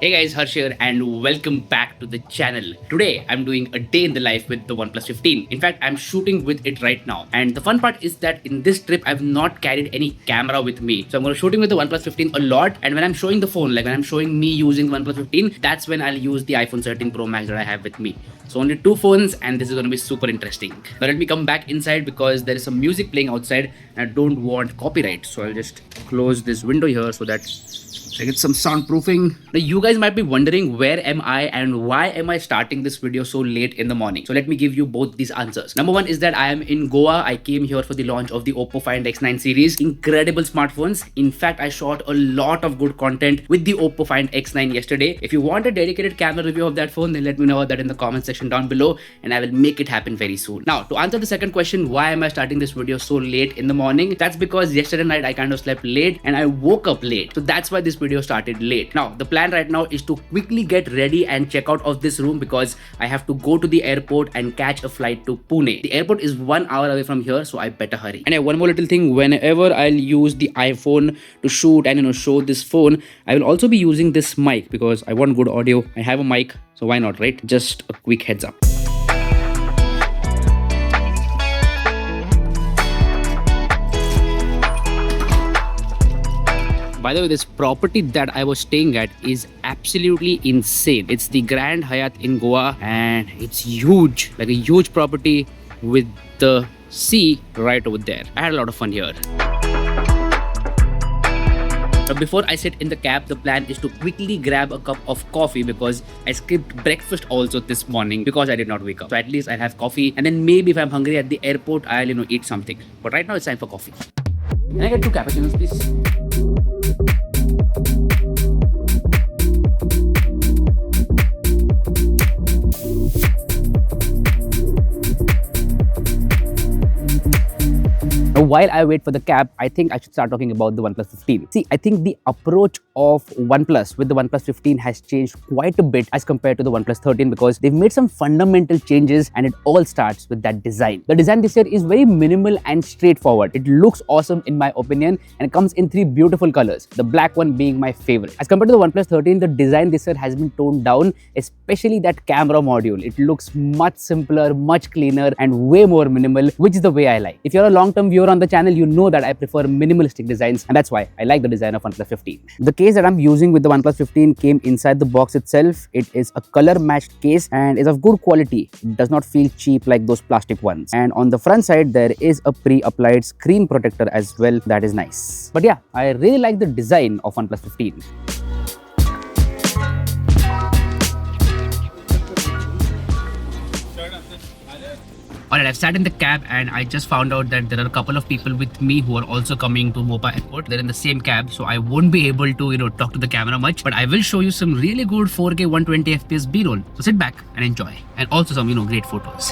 Hey guys, Harsh here and welcome back to the channel. Today I'm doing a day in the life with the OnePlus 15. In fact, I'm shooting with it right now. And the fun part is that in this trip I've not carried any camera with me. So I'm going to shooting with the OnePlus 15 a lot, and when I'm showing the phone, like when I'm showing me using OnePlus 15, that's when I'll use the iPhone 13 Pro Max that I have with me. So only two phones and this is going to be super interesting. Now let me come back inside because there is some music playing outside and I don't want copyright. So I'll just close this window here so that I get some soundproofing. Now you guys might be wondering where am I and why am I starting this video so late in the morning. So let me give you both these answers. Number one is that I am in Goa. I came here for the launch of the Oppo Find X9 series. Incredible smartphones. In fact, I shot a lot of good content with the Oppo Find X9 yesterday. If you want a dedicated camera review of that phone, then let me know that in the comment section down below and I will make it happen very soon. Now to answer the second question, why am I starting this video so late in the morning? That's because yesterday night I kind of slept late and I woke up late. So that's why this video started late. Now the plan right now is to quickly get ready and check out of this room because I have to go to the airport and catch a flight to Pune. The airport is 1 hour away from here, so I better hurry. And one more little thing, whenever I'll use the iPhone to shoot and show this phone, I will also be using this mic because I want good audio. I have a mic, so why not, right? Just a quick heads up. By the way, this property that I was staying at is absolutely insane. It's the Grand Hyatt in Goa and it's huge, like a huge property with the sea right over there. I had a lot of fun here. But before I sit in the cab, the plan is to quickly grab a cup of coffee because I skipped breakfast also this morning because I did not wake up. So at least I'll have coffee and then maybe if I'm hungry at the airport, I'll eat something. But right now it's time for coffee. Can I get 2 cappuccinos, please? While I wait for the cab, I think I should start talking about the OnePlus 15. See, I think the approach of OnePlus with the OnePlus 15 has changed quite a bit as compared to the OnePlus 13 because they've made some fundamental changes and it all starts with that design. The design this year is very minimal and straightforward. It looks awesome in my opinion and it comes in 3 beautiful colors, the black one being my favorite. As compared to the OnePlus 13, the design this year has been toned down, especially that camera module. It looks much simpler, much cleaner and way more minimal, which is the way I like. If you're a long-term viewer on the channel, you know that I prefer minimalistic designs and that's why I like the design of OnePlus 15. The case that I'm using with the OnePlus 15 came inside the box itself. It is a color matched case and is of good quality. It does not feel cheap like those plastic ones. And on the front side, there is a pre-applied screen protector as well. That is nice. But yeah, I really like the design of OnePlus 15. Alright, I've sat in the cab and I just found out that there are a couple of people with me who are also coming to Mopa Airport. They're in the same cab, so I won't be able to, talk to the camera much. But I will show you some really good 4K 120 FPS B-roll. So sit back and enjoy. And also some, great photos.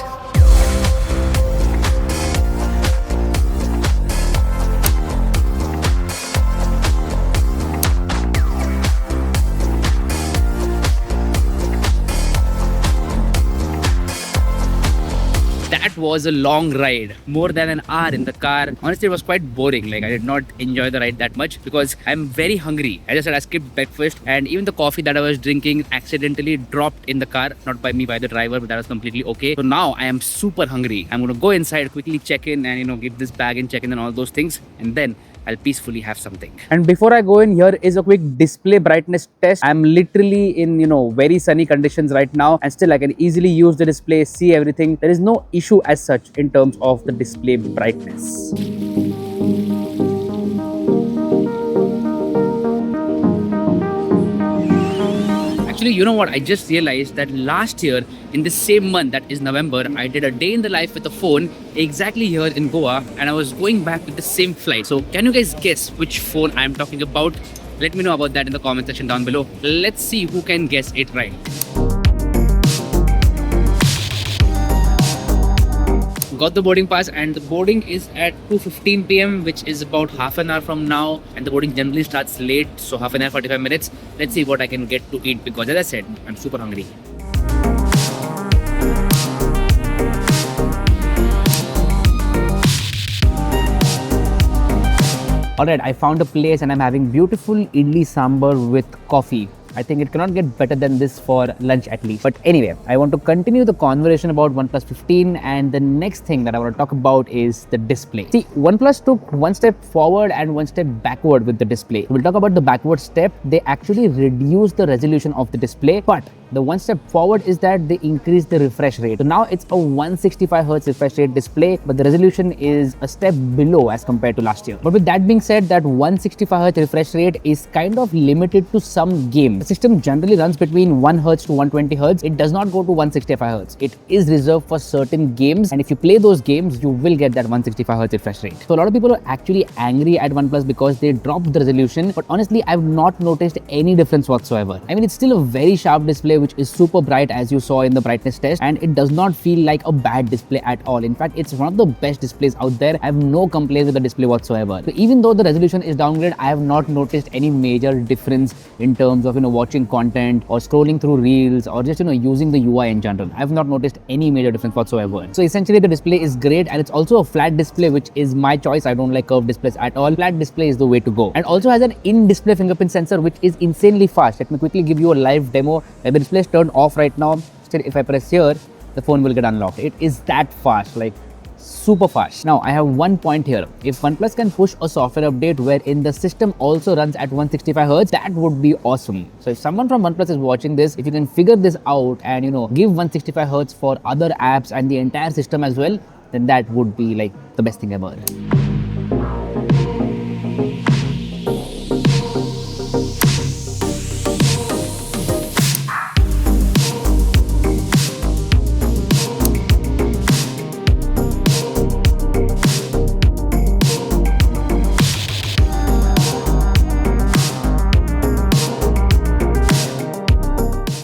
That was a long ride, more than an hour in the car. Honestly, it was quite boring. Like I did not enjoy the ride that much because I'm very hungry. As I said, I skipped breakfast and even the coffee that I was drinking accidentally dropped in the car, not by me, by the driver, but that was completely okay. So now I am super hungry. I'm going to go inside, quickly check in and give this bag and check in and all those things, and then I'll peacefully have something. And before I go in, here is a quick display brightness test. I'm literally in, very sunny conditions right now and still I can easily use the display, see everything. There is no issue as such in terms of the display brightness. Actually, you know what? I just realized that last year in the same month, that is November, I did a day in the life with a phone exactly here in Goa and I was going back with the same flight. So can you guys guess which phone I'm talking about? Let me know about that in the comment section down below. Let's see who can guess it right. Got the boarding pass and the boarding is at 2:15 PM, which is about half an hour from now, and the boarding generally starts late, so half an hour, 45 minutes. Let's see what I can get to eat because as I said, I'm super hungry. Alright, I found a place and I'm having beautiful idli sambar with coffee. I think it cannot get better than this for lunch at least. But anyway, I want to continue the conversation about OnePlus 15, and the next thing that I want to talk about is the display. See, OnePlus took one step forward and one step backward with the display. We'll talk about the backward step. They actually reduced the resolution of the display, but the one step forward is that they increased the refresh rate. So now it's a 165Hz refresh rate display, but the resolution is a step below as compared to last year. But with that being said, that 165Hz refresh rate is kind of limited to some games. The system generally runs between 1Hz to 120Hz. It does not go to 165Hz. It is reserved for certain games, and if you play those games, you will get that 165Hz refresh rate. So a lot of people are actually angry at OnePlus because they dropped the resolution, but honestly, I've not noticed any difference whatsoever. I mean, it's still a very sharp display which is super bright, as you saw in the brightness test, and it does not feel like a bad display at all. In fact, it's one of the best displays out there. I have no complaints with the display whatsoever. So even though the resolution is downgraded, I have not noticed any major difference in terms of watching content or scrolling through reels or just using the UI in general. I have not noticed any major difference whatsoever. So essentially, the display is great, and it's also a flat display, which is my choice. I don't like curved displays at all. Flat display is the way to go, and also has an in-display fingerprint sensor, which is insanely fast. Let me quickly give you a live demo. The display is turned off right now. Still, if I press here, the phone will get unlocked. It is that fast, like super fast. Now, I have one point here. If OnePlus can push a software update wherein the system also runs at 165Hz, that would be awesome. So if someone from OnePlus is watching this, if you can figure this out and give 165Hz for other apps and the entire system as well, then that would be like the best thing ever.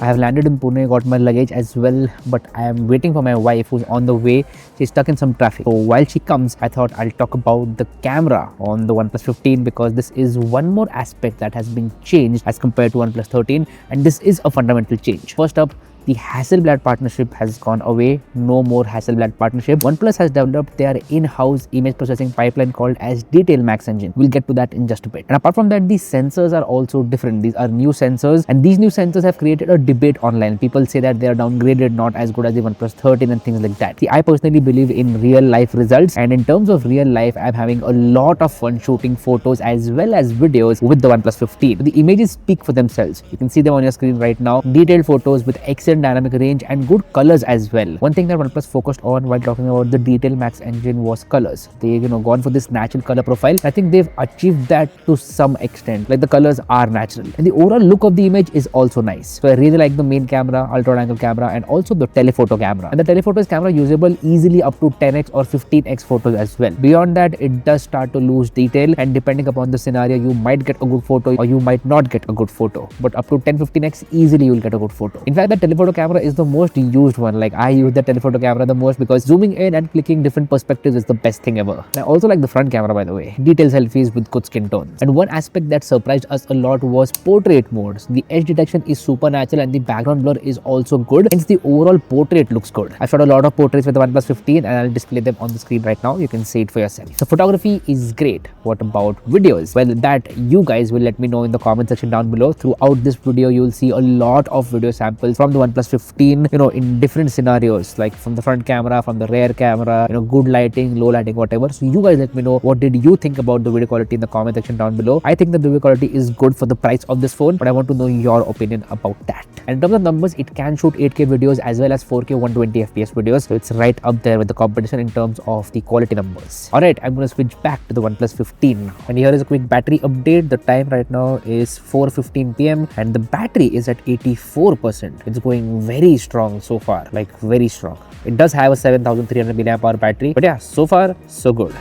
I have landed in Pune, got my luggage as well, but I am waiting for my wife who's on the way. She's stuck in some traffic. So while she comes, I thought I'll talk about the camera on the OnePlus 15 because this is one more aspect that has been changed as compared to OnePlus 13, and this is a fundamental change. First up, the Hasselblad partnership has gone away. No more Hasselblad partnership. OnePlus has developed their in-house image processing pipeline called as Detail Max Engine. We'll get to that in just a bit. And apart from that, these sensors are also different. These are new sensors, and these new sensors have created a debate online. People say that they are downgraded, not as good as the OnePlus 13 and things like that. See, I personally believe in real life results, and in terms of real life, I'm having a lot of fun shooting photos as well as videos with the OnePlus 15. The images speak for themselves. You can see them on your screen right now. Detailed photos with excellent dynamic range and good colors as well. One thing that OnePlus focused on while talking about the Detail Max engine was colors. They gone for this natural color profile. I think they've achieved that to some extent. Like the colors are natural, and the overall look of the image is also nice. So I really like the main camera, ultra wide angle camera, and also the telephoto camera. And the telephoto is camera usable easily up to 10x or 15x photos as well. Beyond that, it does start to lose detail, and depending upon the scenario, you might get a good photo or you might not get a good photo. But up to 10-15x easily you'll get a good photo. In fact, the telephoto camera is the most used one. Like I use the telephoto camera the most because zooming in and clicking different perspectives is the best thing ever. I also like the front camera, by the way. Detail selfies with good skin tones. And one aspect that surprised us a lot was portrait modes. The edge detection is super natural and the background blur is also good. Hence the overall portrait looks good. I've shot a lot of portraits with the OnePlus 15 and I'll display them on the screen right now. You can see it for yourself. So photography is great. What about videos? Well, that you guys will let me know in the comment section down below. Throughout this video, you will see a lot of video samples from the OnePlus 15, in different scenarios, like from the front camera, from the rear camera, good lighting, low lighting, whatever. So you guys let me know, what did you think about the video quality in the comment section down below. I think that the video quality is good for the price of this phone, but I want to know your opinion about that. And in terms of numbers, it can shoot 8K videos as well as 4K 120 FPS videos. So it's right up there with the competition in terms of the quality numbers. Alright, I'm going to switch back to the OnePlus 15 now. And here is a quick battery update. The time right now is 4:15 PM and the battery is at 84%. It's going very strong so far, like very strong. It does have a 7300 mAh battery, but yeah, so far so good.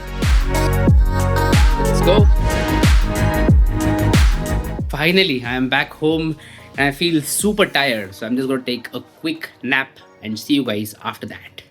Let's go. Finally, I am back home and I feel super tired, so I'm just going to take a quick nap and see you guys after that.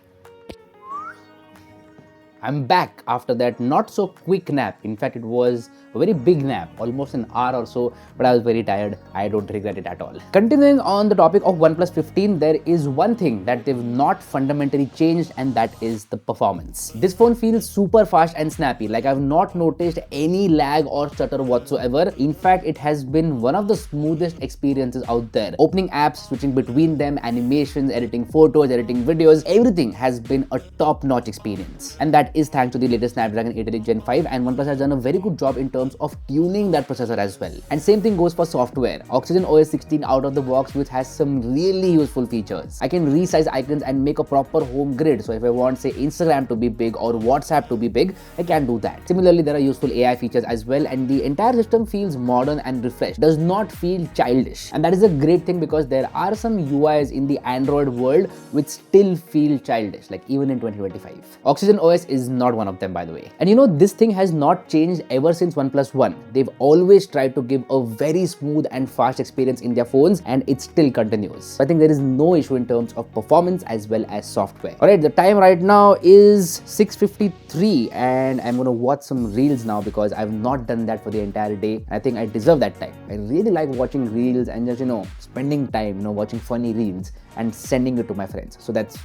I'm back after that not so quick nap. In fact, it was a very big nap, almost an hour or so, but I was very tired. I don't regret it at all. Continuing on the topic of OnePlus 15, there is one thing that they've not fundamentally changed, and that is the performance. This phone feels super fast and snappy. Like, I've not noticed any lag or stutter whatsoever. In fact, it has been one of the smoothest experiences out there. Opening apps, switching between them, animations, editing photos, editing videos, everything has been a top-notch experience. And that is thanks to the latest Snapdragon 888 Gen 5, and OnePlus has done a very good job in terms of tuning that processor as well. And same thing goes for software. Oxygen OS 16 out of the box, which has some really useful features. I can resize icons and make a proper home grid. So if I want, say, Instagram to be big or WhatsApp to be big, I can do that. Similarly, there are useful AI features as well, and the entire system feels modern and refreshed. Does not feel childish. And that is a great thing, because there are some UIs in the Android world which still feel childish, like even in 2025. Oxygen OS is not one of them, by the way. And you know, this thing has not changed ever since OnePlus One. They've always tried to give a very smooth and fast experience in their phones, and it still continues. I think there is no issue in terms of performance as well as software. Alright, the time right now is 6:53, and I'm gonna watch some reels now because I've not done that for the entire day. I think I deserve that time. I really like watching reels and just, spending time, watching funny reels and sending it to my friends. So that's,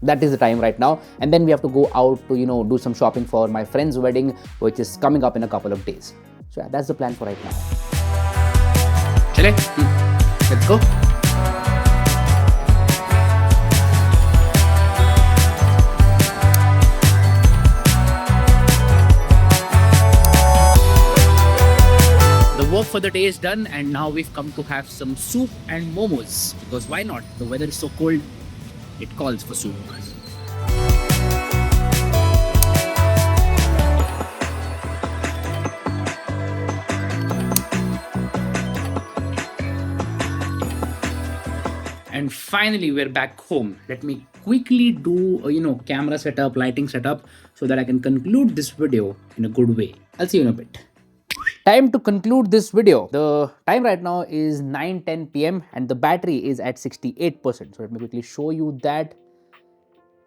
that is the time right now. And then we have to go out to, do some shopping for my friend's wedding, which is coming up in a couple of days. So yeah, that's the plan for right now. Chale? Let's go. Work for the day is done, and now we've come to have some soup and momos, because why not? The weather is so cold, it calls for soup. And finally we're back home. Let me quickly do a camera setup, lighting setup, so that I can conclude this video in a good way. I'll see you in a bit. Time to conclude this video. The time right now is 9:10 p.m. and the battery is at 68%. So let me quickly show you that.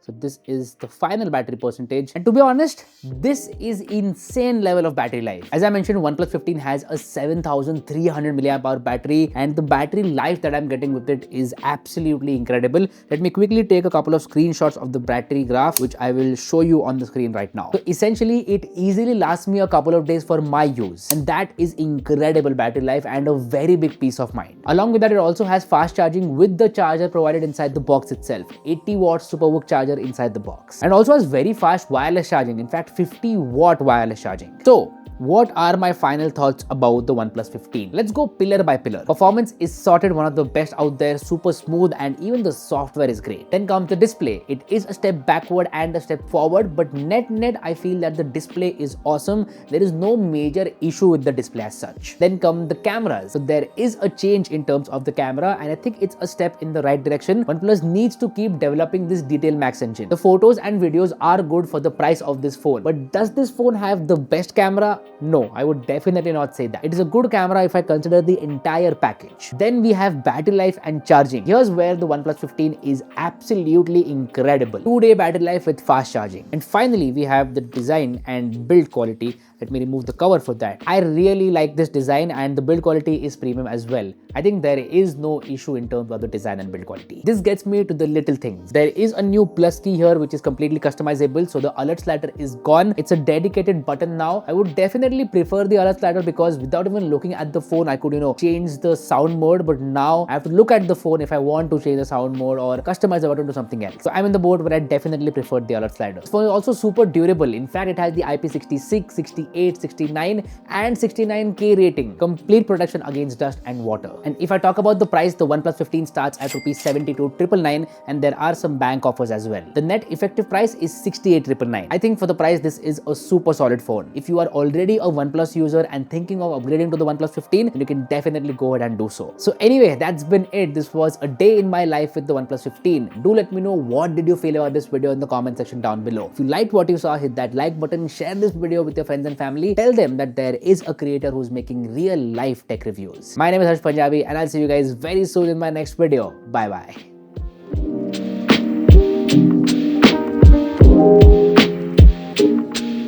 So this is the final battery percentage. And to be honest, this is insane level of battery life. As I mentioned, OnePlus 15 has a 7300 mAh battery, and the battery life that I'm getting with it is absolutely incredible. Let me quickly take a couple of screenshots of the battery graph, which I will show you on the screen right now. So essentially, it easily lasts me a couple of days for my use. And that is incredible battery life and a very big peace of mind. Along with that, it also has fast charging with the charger provided inside the box itself. 80 watt Superbook charger inside the box, and also has very fast wireless charging. In fact, 50-watt wireless charging. So what are my final thoughts about the OnePlus 15? Let's go pillar by pillar. Performance is sorted, one of the best out there, super smooth, and even the software is great. Then comes the display. It is a step backward and a step forward, but net I feel that the display is awesome. There is no major issue with the display as such. Then come the cameras. So there is a change in terms of the camera, and I think it's a step in the right direction. OnePlus needs to keep developing this Detail Max engine. The photos and videos are good for the price of this phone, but does this phone have the best camera? No, I would definitely not say that. It is a good camera if I consider the entire package. Then we have battery life and charging. Here's where the OnePlus 15 is absolutely incredible. 2-day battery life with fast charging. And finally, we have the design and build quality. Let me remove the cover for that. I really like this design, and the build quality is premium as well. I think there is no issue in terms of the design and build quality. This gets me to the little things. There is a new plus key here, which is completely customizable. So the alert slider is gone. It's a dedicated button now. I would definitely prefer the alert slider, because without even looking at the phone, I could, change the sound mode. But now I have to look at the phone if I want to change the sound mode or customize the button to something else. So I'm in the boat where I definitely prefer the alert slider. This phone is also super durable. In fact, it has the IP66, 68, 69 and 69K rating. Complete protection against dust and water. And if I talk about the price, the OnePlus 15 starts at Rs 72,999, and there are some bank offers as well. The net effective price is 68,999. I think for the price, this is a super solid phone. If you are already a OnePlus user and thinking of upgrading to the OnePlus 15, then you can definitely go ahead and do so. So anyway, that's been it. This was a day in my life with the OnePlus 15. Do let me know what did you feel about this video in the comment section down below. If you liked what you saw, hit that like button, share this video with your friends and family. Tell them that there is a creator who's making real life tech reviews. My name is Harsh Punjabi, and I'll see you guys very soon in my next video. Bye bye.